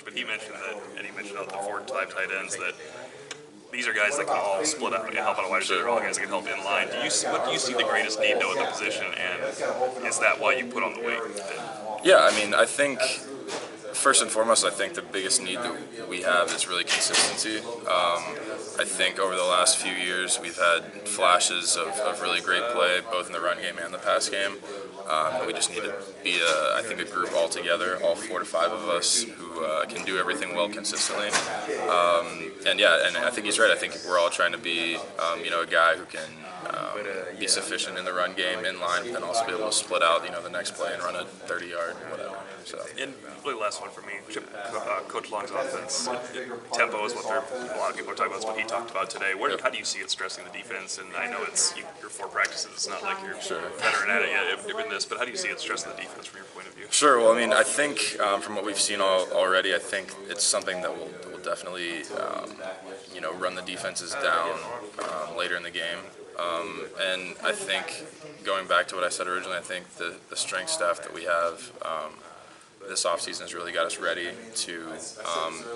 coach, but he mentioned that, and he mentioned out the 4-5 tight ends that these are guys that can all split out and help out a wide receiver. They're all guys that can help in line. What do you see the greatest need though at the position, and is that why you put on the weight? Yeah, I mean, I think first and foremost, I think the biggest need that we have is really consistency. I think over the last few years we've had flashes of really great play, both in the run game and the pass game. We just need to be, a group all together, all 4 to 5 of us who can do everything well consistently. And I think he's right. I think we're all trying to be, a guy who can be sufficient in the run game, in line, but then also be able to split out, the next play and run a 30-yard, whatever. So. And really, last one for me, Coach Long's offense. Tempo is what a lot of people are talking about. It's what he talked about today. How do you see it stressing the defense? And I know you're 4 practices. It's not like you're veteran at it yet in this, but how do you see it stressing the defense from your point of view? Sure. Well, I mean, I think from what we've seen already, I think it's something that will definitely, run the defenses down later in the game. And I think, going back to what I said originally, I think the strength staff that we have this offseason has really got us ready to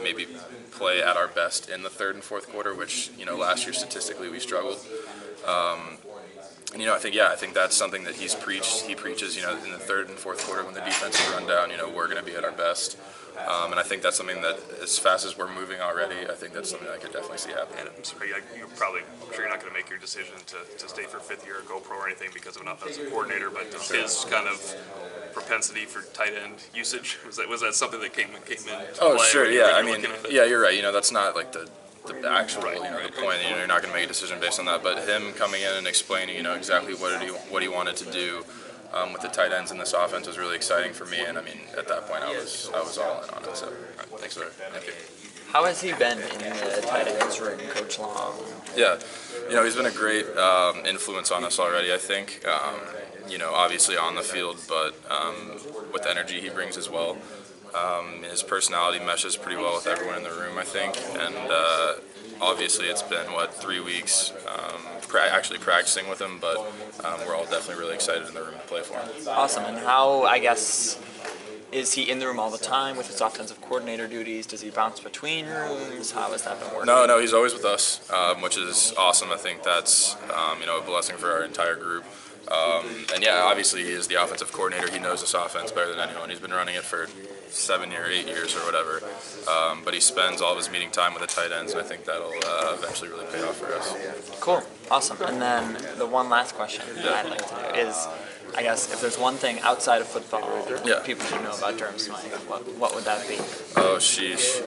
maybe play at our best in the 3rd and 4th quarter, which, last year statistically we struggled. And, I think that's something that he preaches, in the 3rd and 4th quarter when the defense is run down, we're going to be at our best. And I think that's something that, as fast as we're moving already, I think that's something I could definitely see happening. And I'm sure you're not going to make your decision to stay for 5th year or go pro or anything because of an offensive coordinator, but his kind of propensity for tight end usage, was that something that came in? Oh, sure, yeah. I mean, yeah, you're right. That's not like the actual, the point. You're not going to make a decision based on that. But him coming in and explaining, exactly what he wanted to do with the tight ends in this offense was really exciting for me. And I mean, at that point, I was all in on it. So, thanks, sir. Thank you. How has he been in the tight ends room, Coach Long? Yeah, he's been a great influence on us already, I think. Obviously on the field, but with the energy he brings as well. His personality meshes pretty well with everyone in the room, I think. And obviously it's been, 3 weeks actually practicing with him, but we're all definitely really excited in the room to play for him. Awesome. And how, I guess, is he in the room all the time with his offensive coordinator duties? Does he bounce between rooms? How has that been working? No, he's always with us, which is awesome. I think that's, a blessing for our entire group. Obviously he is the offensive coordinator. He knows this offense better than anyone. He's been running it for 7 or 8 years or whatever. But he spends all of his meeting time with the tight ends, and I think that'll eventually really pay off for us. Cool. Awesome. And then the one last question that I'd like to do is, I guess, if there's one thing outside of football people should know about Durham Smythe, what would that be? Oh, sheesh.